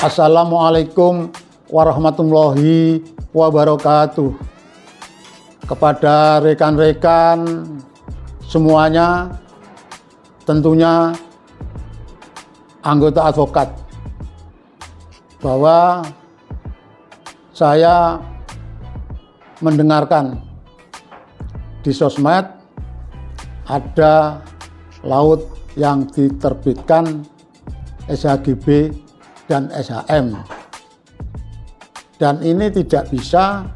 Assalamualaikum warahmatullahi wabarakatuh. Kepada rekan-rekan semuanya, tentunya anggota advokat, bahwa saya mendengarkan di sosmed ada laut yang diterbitkan SHGB dan SHM, dan ini tidak bisa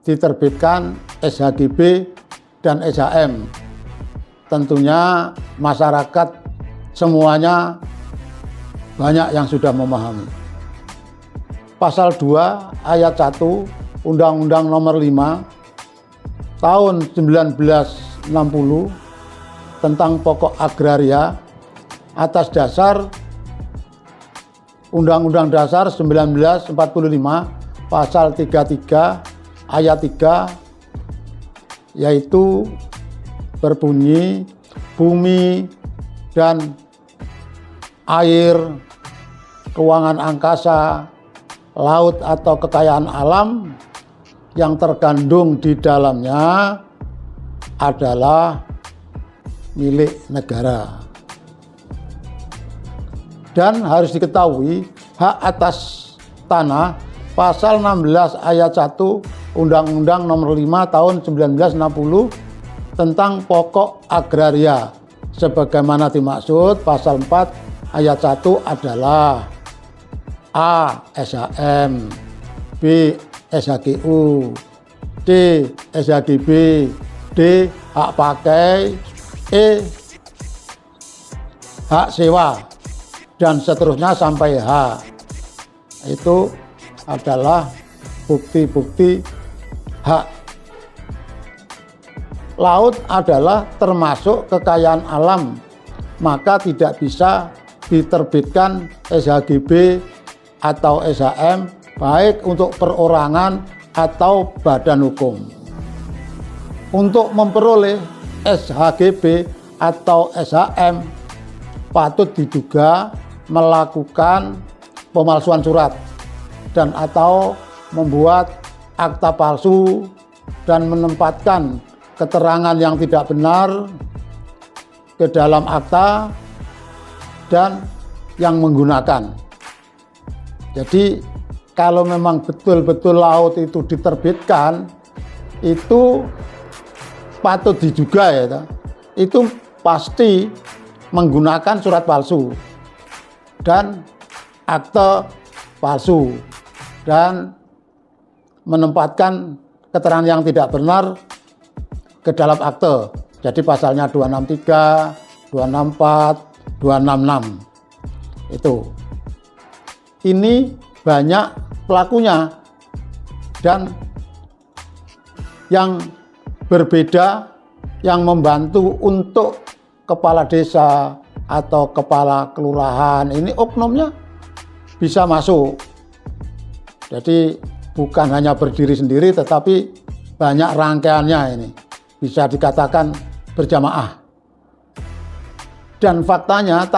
diterbitkan SHGB dan SHM. Tentunya masyarakat semuanya banyak yang sudah memahami. Pasal 2 ayat 1 Undang-Undang Nomor 5 Tahun 1960 tentang pokok agraria atas dasar Undang-Undang Dasar 1945 pasal 33 ayat 3, yaitu berbunyi, bumi dan air, ruangan angkasa, laut atau kekayaan alam yang terkandung di dalamnya adalah milik negara. Dan harus diketahui, hak atas tanah pasal 16 ayat 1 Undang-Undang Nomor 5 Tahun 1960 tentang pokok agraria sebagaimana dimaksud pasal 4 ayat 1 adalah A. SHM, B. SHGU, D. SHGB, D. Hak pakai, E. Hak sewa, dan seterusnya sampai H. Itu adalah bukti-bukti hak. Laut adalah termasuk kekayaan alam, maka tidak bisa diterbitkan SHGB atau SHM baik untuk perorangan atau badan hukum. Untuk memperoleh SHGB atau SHM patut diduga melakukan pemalsuan surat dan atau membuat akta palsu dan menempatkan keterangan yang tidak benar ke dalam akta dan yang menggunakan. Jadi kalau memang betul-betul laut itu diterbitkan, itu patut diduga ya, itu pasti menggunakan surat palsu dan akte palsu dan menempatkan keterangan yang tidak benar ke dalam akte. Jadi pasalnya 263, 264, 266. Itu. Ini banyak pelakunya dan yang berbeda yang membantu untuk kepala desa atau kepala kelurahan, ini oknumnya bisa masuk. Jadi bukan hanya berdiri sendiri tetapi banyak rangkaiannya, ini bisa dikatakan berjamaah. Dan faktanya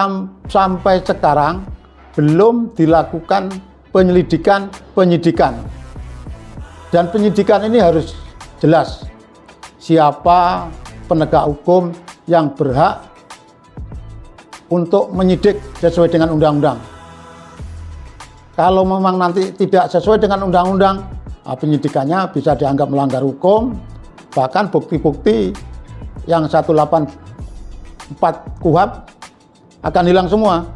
sampai sekarang belum dilakukan penyidikan. Dan penyidikan ini harus jelas siapa penegak hukum yang berhak untuk menyidik sesuai dengan undang-undang. Kalau memang nanti tidak sesuai dengan undang-undang, penyidikannya bisa dianggap melanggar hukum, bahkan bukti-bukti yang 184 KUHP akan hilang semua.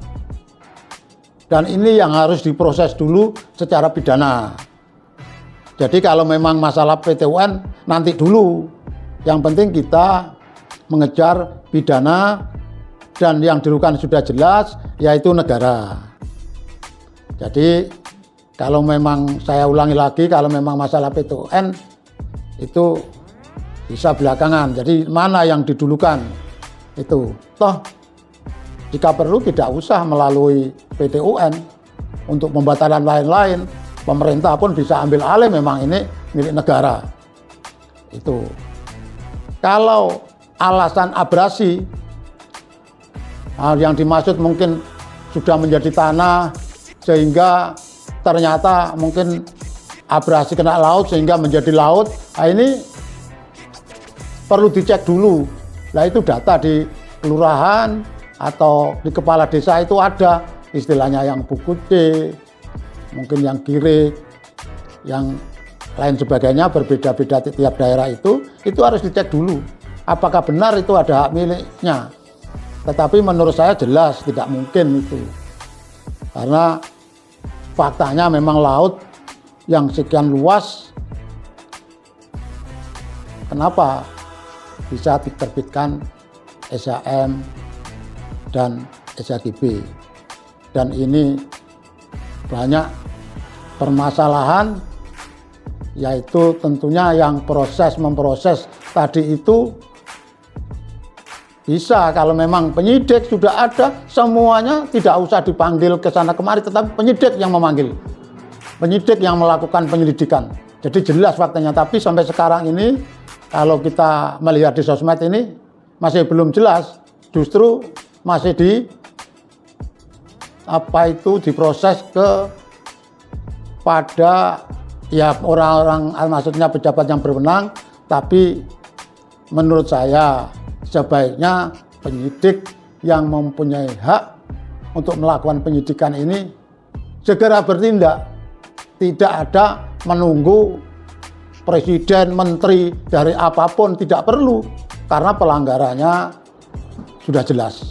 Dan ini yang harus diproses dulu secara pidana. Jadi kalau memang masalah PT UN nanti dulu. Yang penting kita mengejar pidana dan yang dirugikan sudah jelas, yaitu negara. Jadi kalau memang, saya ulangi lagi, kalau memang masalah PT UN itu bisa belakangan. Jadi mana yang didulukan itu. Toh jika perlu tidak usah melalui PT UN untuk pembatalan lain-lain. Pemerintah pun bisa ambil alih, memang ini milik negara. Itu. Kalau alasan abrasi. Yang dimaksud mungkin sudah menjadi tanah sehingga ternyata mungkin abrasi kena laut sehingga menjadi laut. Nah, ini perlu dicek dulu. Nah, itu data di kelurahan atau di kepala desa itu ada istilahnya yang buku C, mungkin yang girik, yang lain sebagainya, berbeda-beda tiap daerah itu harus dicek dulu apakah benar itu ada hak miliknya. Tetapi menurut saya jelas tidak mungkin itu, karena faktanya memang laut yang sekian luas, kenapa bisa diterbitkan SHM dan SHGB. Dan ini banyak permasalahan, yaitu tentunya yang memproses tadi itu bisa, kalau memang penyidik sudah ada, semuanya tidak usah dipanggil ke sana kemari, tetapi penyidik yang memanggil, penyidik yang melakukan penyelidikan. Jadi jelas faktanya. Tapi sampai sekarang ini kalau kita melihat di sosmed ini masih belum jelas, justru masih diproses pada ya orang-orang, maksudnya pejabat yang berwenang. Tapi menurut saya sebaiknya penyidik yang mempunyai hak untuk melakukan penyidikan ini segera bertindak, tidak ada menunggu presiden, menteri, dari apapun, tidak perlu, karena pelanggarannya sudah jelas.